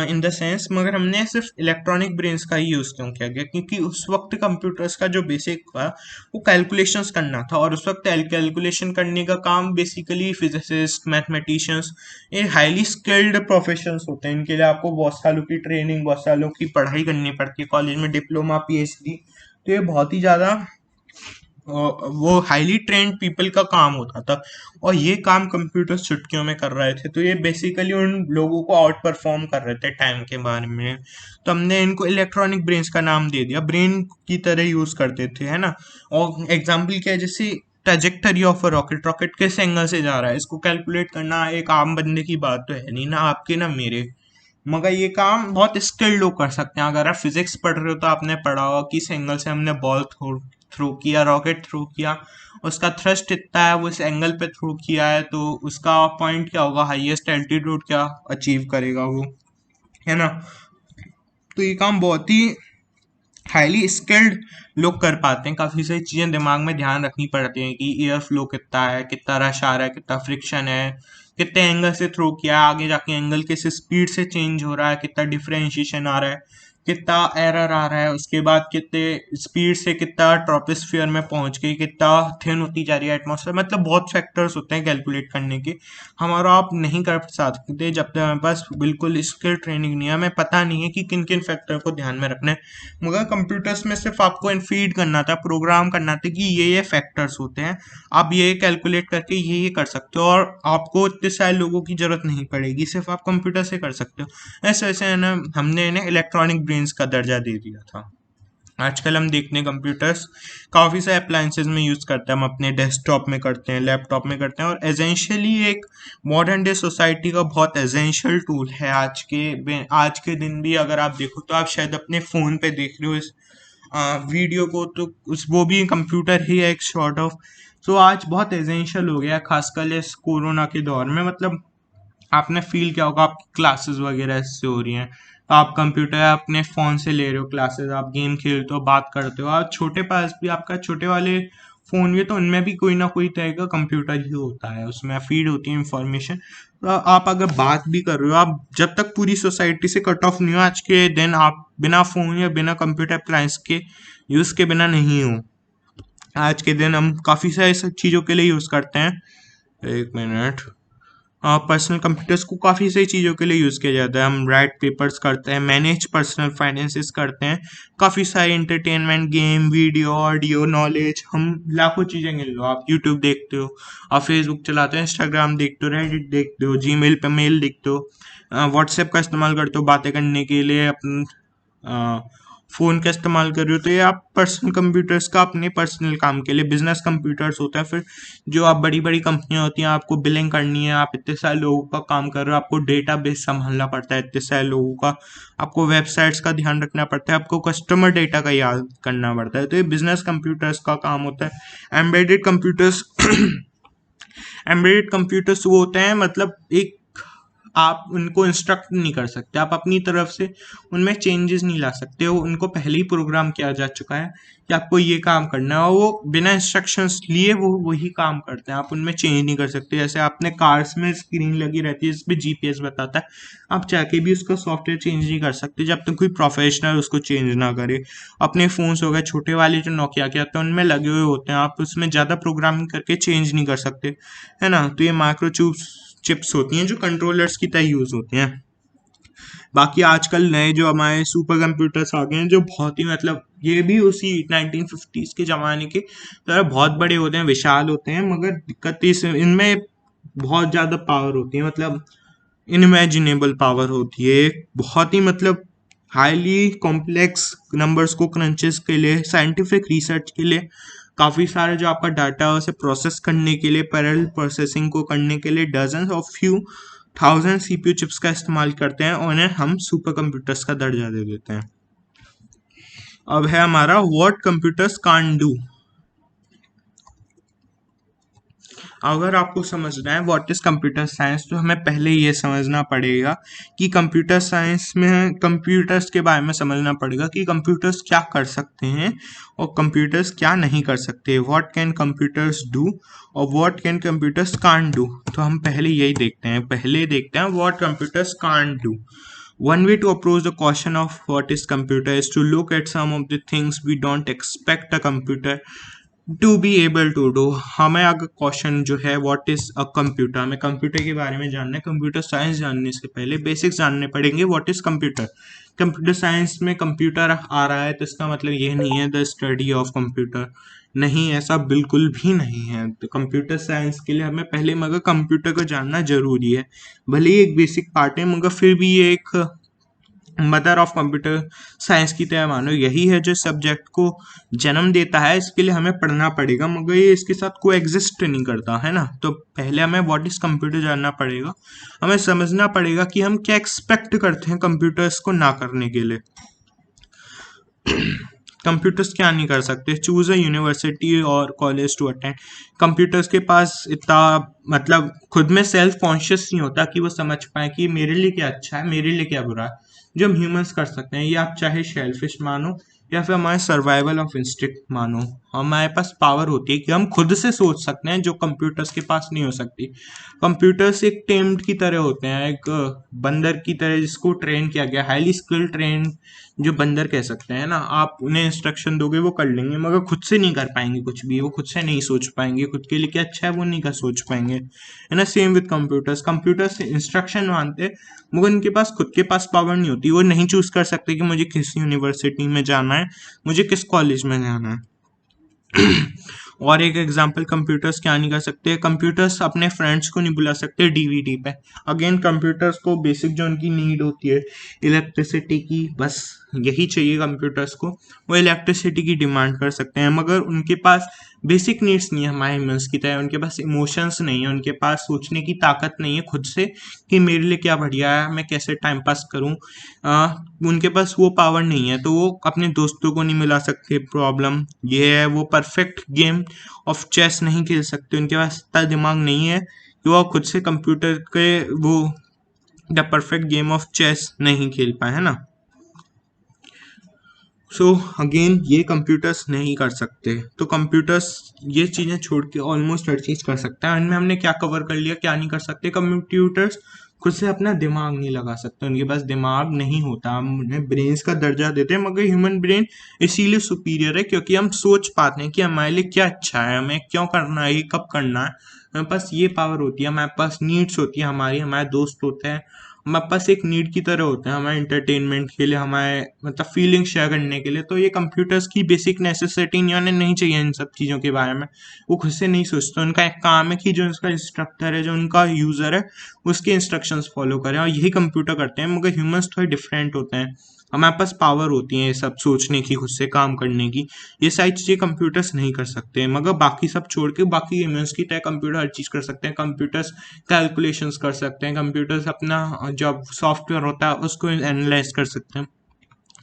इन द सेंस, मगर हमने सिर्फ इलेक्ट्रॉनिक ब्रेन्स का ही यूज़ क्यों किया गया? क्योंकि उस वक्त कंप्यूटर्स का जो बेसिक था वो कैलकुलेशंस करना था, और उस वक्त कैलकुलेशन करने का काम बेसिकली फिजिसिस्ट, मैथमेटिशियंस, ये हाईली स्किल्ड प्रोफेशंस होते हैं। इनके लिए आपको बहुत सालों की ट्रेनिंग, बहुत सालों की पढ़ाई करनी पड़ती है कॉलेज में, डिप्लोमा, पीएचडी। तो ये बहुत ही ज़्यादा वो हाईली ट्रेंड पीपल का काम होता था, और ये काम कंप्यूटर चुटकियों में कर रहे थे। तो ये बेसिकली उन लोगों को आउट परफॉर्म कर रहे थे टाइम के बारे में। तो हमने इनको इलेक्ट्रॉनिक ब्रेन्स का नाम दे दिया, ब्रेन की तरह यूज करते थे, है ना। और एग्जाम्पल क्या है, जैसे trajectory of a rocket, rocket किस एंगल से जा रहा है, इसको कैलकुलेट करना एक आम बंदे की बात तो है नहीं, ना आपके ना मेरे। मगर ये काम बहुत स्किल्ड लोग कर सकते हैं। अगर आप फिजिक्स पढ़ रहे हो तो आपने पढ़ा होगा किस एंगल से हमने बॉल थ्रो किया, रॉकेट थ्रो किया, उसका थ्रस्ट इतना है, वो इस एंगल पे थ्रो किया है, तो उसका पॉइंट क्या होगा, हाईएस्ट एल्टीट्यूड क्या अचीव करेगा वो, है ना। तो ये काम बहुत ही हाईली स्किल्ड लोग कर पाते हैं। काफ़ी सारी चीज़ें दिमाग में ध्यान रखनी पड़ती हैं कि एयर फ्लो कितना है, कितना रश आ रहा है, कितना फ्रिक्शन है, कितने एंगल से थ्रो किया है, आगे जाके एंगल किस स्पीड से चेंज हो रहा है, कितना डिफ्रेंशिएशन आ रहा है, कितना एरर आ रहा है, उसके बाद कितने स्पीड से कितना ट्रोपोस्फियर में पहुंच गई, कितना थिन होती जा रही है एटमॉस्फेयर, मतलब बहुत फैक्टर्स होते हैं कैलकुलेट करने के। हमारा आप नहीं कर सकते जब तक हमारे पास बिल्कुल स्किल ट्रेनिंग नहीं है, हमें पता नहीं है कि किन किन फैक्टर को ध्यान में रखना है। मगर कंप्यूटर्स में सिर्फ आपको फीड करना था, प्रोग्राम करना था कि ये फैक्टर्स होते हैं, आप ये कैलकुलेट करके ये कर सकते हो, और आपको इतने सारे लोगों की जरूरत नहीं पड़ेगी, सिर्फ आप कंप्यूटर से कर सकते हो। ऐसे ऐसे है ना, हमने इन्हें इलेक्ट्रॉनिक ब्रेन्स का दर्जा दे दिया था। आजकल हम देखते हैं कंप्यूटर्स काफ़ी सारे अप्लायंसेज में यूज़ करते हैं, हम अपने डेस्कटॉप में करते हैं, लैपटॉप में करते हैं, और एसेंशियली एक मॉडर्न डे सोसाइटी का बहुत एसेंशियल टूल है। आज के दिन भी अगर आप देखो तो आप शायद अपने फ़ोन पे देख रहे हो इस वीडियो को, तो उस वो भी कंप्यूटर ही है, एक शॉर्ट ऑफ। सो आज बहुत एसेंशियल हो गया है, खासकर इस कोरोना के दौर में। मतलब आपने फील किया होगा, आपकी क्लासेस वगैरह इससे हो रही हैं, तो आप कंप्यूटर अपने फ़ोन से ले रहे हो क्लासेस, आप गेम खेलते हो, बात करते हो, आप छोटे पास भी आपका छोटे वाले फ़ोन भी, तो उनमें भी कोई ना कोई तरह का कंप्यूटर ही होता है, उसमें फीड होती है इंफॉर्मेशन। तो आप अगर बात भी कर रहे हो, आप जब तक पूरी सोसाइटी से कट ऑफ नहीं हो आज के दिन, आप बिना फ़ोन या बिना कंप्यूटर अप्लायंस के यूज़ के बिना नहीं हो। आज के दिन हम काफ़ी सारी सब चीज़ों के लिए यूज़ करते हैं। एक मिनट। पर्सनल कंप्यूटर्स को काफ़ी सारी चीज़ों के लिए यूज़ किया जाता है, हम राइट पेपर्स करते हैं, मैनेज पर्सनल फाइनेंसेस करते हैं, काफ़ी सारे entertainment, game, video, audio, knowledge, हम लाखों चीज़ें गिन लो। आप यूट्यूब देखते हो, आप फेसबुक चलाते हो, इंस्टाग्राम देखते हो, रेडिट देखते हो, जीमेल पे मेल लिखते हो, व्हाट्सएप का इस्तेमाल करते हो बातें करने के लिए, अपन फ़ोन का इस्तेमाल कर रहे हो, तो ये आप पर्सनल कंप्यूटर्स का अपने पर्सनल काम के लिए। बिजनेस कंप्यूटर्स होता है, फिर जो आप बड़ी बड़ी कंपनियां होती हैं, आपको बिलिंग करनी है, आप इतने सारे लोगों का काम कर रहे हो, आपको डेटा बेस संभालना पड़ता है इतने सारे लोगों का, आपको वेबसाइट्स का ध्यान रखना पड़ता है, आपको कस्टमर डेटा का याद करना पड़ता है, तो ये बिजनेस कंप्यूटर्स का काम होता है। एम्बेडेड कंप्यूटर्स एम्बेडेड कंप्यूटर्स वो होते हैं, मतलब एक आप उनको इंस्ट्रक्ट नहीं कर सकते, आप अपनी तरफ से उनमें चेंजेस नहीं ला सकते हो, उनको पहले ही प्रोग्राम किया जा चुका है कि आपको ये काम करना है, और वो बिना इंस्ट्रक्शंस लिए वो वही काम करते हैं, आप उनमें चेंज नहीं कर सकते। जैसे आपने कार्स में स्क्रीन लगी रहती है जिसपे जीपीएस बताता है, आप चाह के भी उसका सॉफ्टवेयर चेंज नहीं कर सकते जब तक कोई प्रोफेशनल उसको चेंज ना करे। अपने फ़ोन्स हो गए छोटे वाले जो नोकिया के आते हैं, उनमें लगे हुए होते हैं, आप उसमें ज़्यादा प्रोग्रामिंग करके चेंज नहीं कर सकते, है ना। तो ये चिप्स होती हैं जो कंट्रोलर्स की तरह यूज़ होती हैं। बाकी आजकल नए जो हमारे सुपर कंप्यूटर्स आ गए हैं, जो बहुत ही मतलब ये भी उसी 1950s के ज़माने के तरह बहुत बड़े होते हैं, विशाल होते हैं, मगर दिक्कत इनमें बहुत ज़्यादा पावर होती है, मतलब इनइमेजिनेबल पावर होती है, बहुत ही मतलब हाईली कॉम्प्लेक्स नंबर्स को क्रंचेस के लिए, साइंटिफिक रिसर्च के लिए, काफ़ी सारे जो आपका डाटा है उसे प्रोसेस करने के लिए, पैरेलल प्रोसेसिंग को करने के लिए dozens of few thousand CPU chips का इस्तेमाल करते हैं, और उन्हें हम सुपर कंप्यूटर्स का दर्जा दे देते हैं। अब है हमारा व्हाट कंप्यूटर्स कान डू। अगर आपको समझना है व्हाट इज़ कंप्यूटर साइंस, तो हमें पहले ये समझना पड़ेगा कि कंप्यूटर साइंस में कंप्यूटर्स के बारे में समझना पड़ेगा कि कंप्यूटर्स क्या कर सकते हैं और कंप्यूटर्स क्या नहीं कर सकते, व्हाट कैन कंप्यूटर्स डू और what can computers can't do. तो हम पहले यही देखते हैं what computers can't do. One way to approach the question of what is computer is to look at some of the things we don't expect a computer to be able to do. हमें अगर question जो है what is a computer, हमें computer के बारे में जानना है, कंप्यूटर साइंस जानने से पहले बेसिक्स जानने पड़ेंगे what is computer. Computer science में कंप्यूटर आ रहा है तो इसका मतलब ये नहीं है द स्टडी ऑफ कंप्यूटर, नहीं, ऐसा बिल्कुल भी नहीं है। तो कंप्यूटर साइंस के लिए हमें पहले मगर कंप्यूटर को जानना जरूरी है, भले ही एक बेसिक पार्ट है, मगर फिर भी ये एक मदर ऑफ कंप्यूटर साइंस की तरह मानो, यही है जो सब्जेक्ट को जन्म देता है, इसके लिए हमें पढ़ना पड़ेगा, मगर ये इसके साथ को एग्जिस्ट नहीं करता है ना। तो पहले हमें व्हाट इज कंप्यूटर जानना पड़ेगा, हमें समझना पड़ेगा कि हम क्या एक्सपेक्ट करते हैं कंप्यूटर्स को ना करने के लिए। कंप्यूटर्स क्या नहीं कर सकते, चूज अ यूनिवर्सिटी और कॉलेज टू अटेंड। कंप्यूटर्स के पास इतना मतलब खुद में सेल्फ कॉन्शियस नहीं होता कि वो समझ पाए कि मेरे लिए क्या अच्छा है, मेरे लिए क्या बुरा है, जो हम ह्यूमंस कर सकते हैं। ये आप चाहे शेलफिश मानो या फिर हमारे सर्वाइवल ऑफ इंस्टिंक्ट मानो, हमारे पास पावर होती है कि हम खुद से सोच सकते हैं जो कंप्यूटर्स के पास नहीं हो सकती। कंप्यूटर्स एक टेम्ड की तरह होते हैं, एक बंदर की तरह जिसको ट्रेन किया गया, हाईली स्किल्ड ट्रेन जो बंदर कह सकते हैं ना, आप उन्हें इंस्ट्रक्शन दोगे वो कर लेंगे, मगर खुद से नहीं कर पाएंगे कुछ भी, वो खुद से नहीं सोच पाएंगे, खुद के लिए क्या अच्छा है वो नहीं कर सोच पाएंगे, है ना। Same with computers, computers instruction मानते हैं मगर उनके पास खुद के पास पावर नहीं होती, वो नहीं चूज कर सकते कि मुझे किस यूनिवर्सिटी में जाना है, मुझे किस कॉलेज में जाना है। और एक एग्जांपल, कंप्यूटर्स क्या नहीं कर सकते, कंप्यूटर्स अपने फ्रेंड्स को नहीं बुला सकते डीवीडी पे। अगेन कंप्यूटर्स को बेसिक जो उनकी नीड होती है इलेक्ट्रिसिटी की, बस यही चाहिए कंप्यूटर्स को, वो इलेक्ट्रिसिटी की डिमांड कर सकते हैं, मगर उनके पास बेसिक नीड्स नहीं है हमारे ह्यूमंस की तरह, उनके पास इमोशंस नहीं है, उनके पास सोचने की ताकत नहीं है खुद से कि मेरे लिए क्या बढ़िया है, मैं कैसे टाइम पास करूं। उनके पास वो पावर नहीं है, तो वो अपने दोस्तों को नहीं मिला सकते। प्रॉब्लम ये है, वो परफेक्ट गेम ऑफ चेस नहीं खेल सकते, उनके पास इतना दिमाग नहीं है कि वो खुद से कंप्यूटर के वो the perfect game of chess नहीं खेल पाए, है ना। सो अगेन ये कंप्यूटर्स नहीं कर सकते, तो कंप्यूटर्स ये चीज़ें छोड़ के ऑलमोस्ट हर चीज़ कर सकते हैं। इनमें हमने क्या कवर कर लिया, क्या नहीं कर सकते। कंप्यूटर्स खुद से अपना दिमाग नहीं लगा सकते, उनके पास दिमाग नहीं होता, हम उन्हें ब्रेन्स का दर्जा देते हैं, मगर ह्यूमन ब्रेन इसीलिए सुपीरियर है क्योंकि हम सोच पाते हैं कि हमारे लिए क्या अच्छा है, हमें क्यों करना है, ये कब करना है। हमारे पास ये पावर होती है, हमारे पास नीड्स होती है हमारी, हमारे दोस्त होते हैं, हमारे पास एक नीड की तरह होते हैं हमारे एंटरटेनमेंट के लिए, हमारे मतलब फीलिंग शेयर करने के लिए। तो ये कंप्यूटर्स की बेसिक नेसेसिटी नहीं चाहिए इन सब चीज़ों के बारे में, वो खुद से नहीं सोचते। उनका एक काम है कि जो उसका इंस्ट्रक्टर है, जो उनका यूज़र है, उसके इंस्ट्रक्शंस फॉलो करें, और यही कंप्यूटर करते हैं। मगर ह्यूमंस थोड़े डिफरेंट होते हैं, हमारे पास पावर होती है ये सब सोचने की, खुद से काम करने की, ये सारी चीज़ें कंप्यूटर्स नहीं कर सकते। मगर बाकी सब छोड़ के बाकी ह्यूमंस की तरह कंप्यूटर हर चीज़ कर सकते हैं। कंप्यूटर्स कैलकुलेशंस कर सकते हैं, कंप्यूटर्स अपना जब सॉफ्टवेयर होता है उसको एनालाइज कर सकते हैं,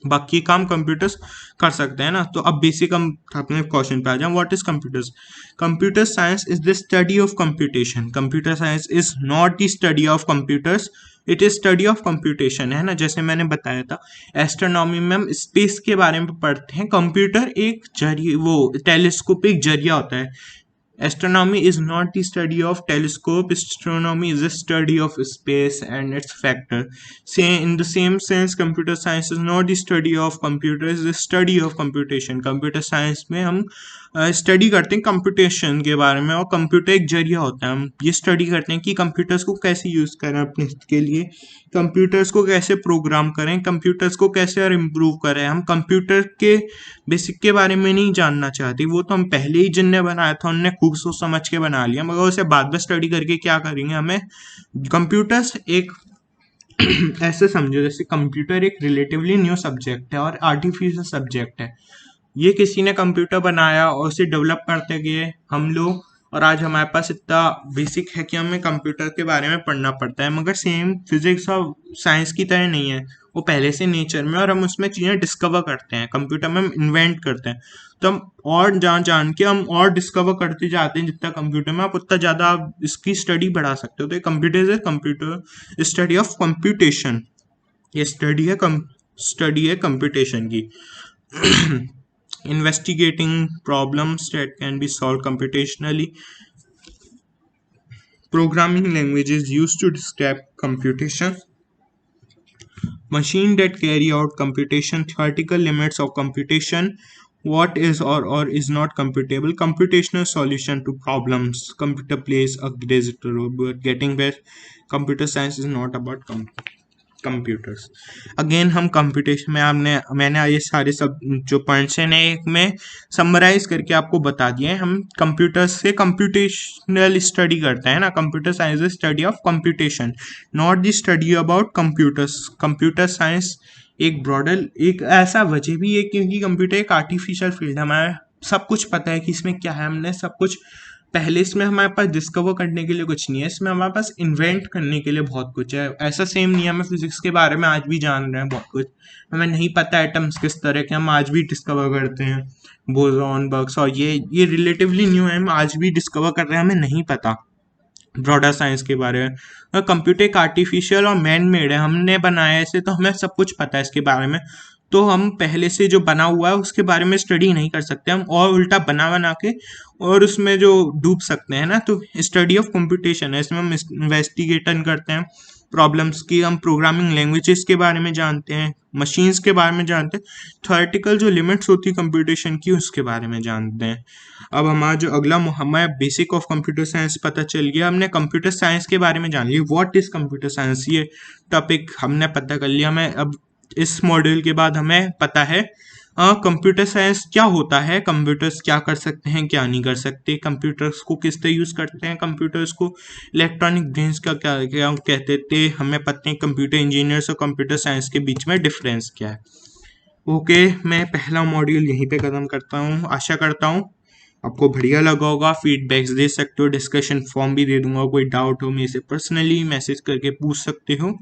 बाकी काम कंप्यूटर्स कर सकते हैं ना। तो अब बेसिक हम अपने क्वेश्चन पे आ जाएं, what is computers. Computer science is the study of computation. Computer science is not the study of computers, it is study of computation, है ना। जैसे मैंने बताया था एस्ट्रोनॉमी में हम स्पेस के बारे में पढ़ते हैं, कंप्यूटर एक जरिए, वो टेलीस्कोप एक जरिया होता है। Astronomy is not the study of telescope. Astronomy is a study of space and its factor. Say in the same sense, computer science is not the study of computers, it's the study of computation. Computer science में हम study करते हैं computation के बारे में, और computer एक जरिया होता है। हम ये स्टडी करते हैं कि कंप्यूटर्स को कैसे यूज़ करें अपने के लिए, कंप्यूटर्स को कैसे प्रोग्राम करें, कंप्यूटर्स को कैसे और इम्प्रूव करें। हम कंप्यूटर के बेसिक के बारे में नहीं जानना चाहते, वो तो हम पहले ही जिनने बनाया था उनने खूब सोच समझ के बना लिया, मगर उसे बाद में स्टडी करके क्या करेंगे। हमें कंप्यूटर्स एक ऐसे समझो जैसे कंप्यूटर एक रिलेटिवली न्यू सब्जेक्ट है और आर्टिफिशियल सब्जेक्ट है। ये किसी ने कंप्यूटर बनाया और उसे डेवलप करते गए हम लोग, और आज हमारे पास इतना बेसिक है कि हमें कंप्यूटर के बारे में पढ़ना पड़ता है। मगर सेम फिजिक्स और साइंस की तरह नहीं है, वो पहले से नेचर में, और हम उसमें चीज़ें डिस्कवर करते हैं, कंप्यूटर में हम इन्वेंट करते हैं। तो हम और जान जान के हम और डिस्कवर करते जाते हैं, जितना कंप्यूटर में आप उतना ज़्यादा आप इसकी स्टडी बढ़ा सकते हो। तो कंप्यूटर स्टडी ऑफ कंप्यूटेशन, ये स्टडी है कंप्यूटेशन की। Investigating problems that can be solved computationally. Programming languages used to describe computation. Machine that carry out computation. Theoretical limits of computation. What is or is not computable. Computational solution to problems. Computer plays a greater role. We are getting where computer science is not about computers. Again हम computation में मैंने ये सारे सब जो points हैं एक में समराइज करके आपको बता दिए। हम कंप्यूटर्स से कंप्यूटेशनल स्टडी करते हैं ना, computer science is study of computation, not the study about computers. Computer science एक ब्रॉडर एक ऐसा वजह भी है क्योंकि कंप्यूटर एक आर्टिफिशियल फील्ड है, हमारा सब कुछ पता है कि इसमें क्या है, हमने सब कुछ पहले, इसमें हमारे पास डिस्कवर करने के लिए कुछ नहीं है, इसमें हमारे पास इन्वेंट करने के लिए बहुत कुछ है। ऐसा सेम नहीं है, हमें फिजिक्स के बारे में आज भी जान रहे हैं बहुत कुछ, हमें नहीं पता एटम्स किस तरह के, हम आज भी डिस्कवर करते हैं बोसॉन बग्स, और ये रिलेटिवली न्यू है, हम आज भी डिस्कवर कर रहे हैं, हमें नहीं पता ब्रॉडर साइंस के बारे में। कंप्यूटर एक आर्टिफिशियल और मैन मेड है, हमने बनाया है इसे, तो हमें सब कुछ पता है इसके बारे में। तो हम पहले से जो बना हुआ है उसके बारे में स्टडी नहीं कर सकते, हम और उल्टा बना बना के और उसमें जो डूब सकते हैं ना। तो स्टडी ऑफ कंप्यूटेशन है, इसमें हम इन्वेस्टिगेशन करते हैं प्रॉब्लम्स की, हम प्रोग्रामिंग लैंग्वेजेस के बारे में जानते हैं, मशीन्स के बारे में जानते हैं, थ्योरेटिकल जो लिमिट्स होती है कंप्यूटेशन की उसके बारे में जानते हैं। अब हमारा जो अगला हमें बेसिक ऑफ कंप्यूटर साइंस पता चल गया, हमने कंप्यूटर साइंस के बारे में जान लिया, व्हाट इज कंप्यूटर साइंस, ये टॉपिक हमने पता कर लिया। हमें अब इस मॉड्यूल के बाद हमें पता है कंप्यूटर साइंस क्या होता है, कंप्यूटर्स क्या कर सकते हैं क्या नहीं कर सकते, कंप्यूटर्स को किस तरह यूज़ करते हैं, कंप्यूटर्स को इलेक्ट्रॉनिक ब्रेन्स का क्या क्या कहते थे, हमें पता है कंप्यूटर इंजीनियर्स और कंप्यूटर साइंस के बीच में डिफरेंस क्या है। ओके, मैं पहला मॉड्यूल यहीं पे ख़त्म करता हूँ। आशा करता हूँ आपको बढ़िया लगा होगा। फीडबैक्स दे सकते हो, डिस्कशन फॉर्म भी दे दूंगा, कोई डाउट हो मेरे से पर्सनली मैसेज करके पूछ सकते हो।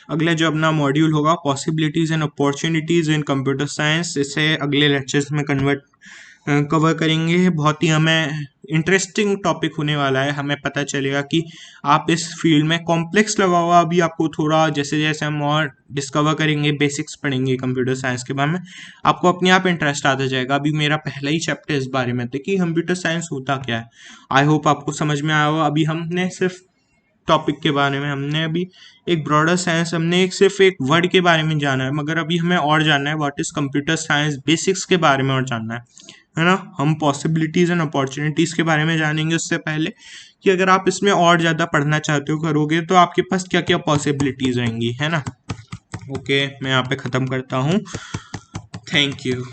अगला जो अपना मॉड्यूल होगा possibilities and opportunities in computer science, इसे अगले लेक्चर्स में कवर करेंगे। बहुत ही हमें इंटरेस्टिंग टॉपिक होने वाला है, हमें पता चलेगा कि आप इस फील्ड में कॉम्प्लेक्स लगा हुआ अभी आपको थोड़ा, जैसे जैसे हम और डिस्कवर करेंगे, बेसिक्स पढ़ेंगे कंप्यूटर साइंस के बारे में, आपको अपने आप इंटरेस्ट आता जाएगा। अभी मेरा पहला ही चैप्टर इस बारे में था कि कंप्यूटर साइंस होता क्या है। आई होप आपको समझ में आया हो। अभी हमने सिर्फ टॉपिक के बारे में, हमने अभी एक ब्रॉडर साइंस, हमने एक सिर्फ एक वर्ड के बारे में जाना है, मगर अभी हमें और जानना है what is computer science, basics के बारे में और जानना है ना। हम पॉसिबिलिटीज़ एंड अपॉर्चुनिटीज़ के बारे में जानेंगे उससे पहले कि अगर आप इसमें और ज़्यादा पढ़ना चाहते हो करोगे तो आपके पास क्या क्या पॉसिबिलिटीज़ रहेंगी, है ना। ओके, मैं यहाँ पे ख़त्म करता हूँ। Thank you.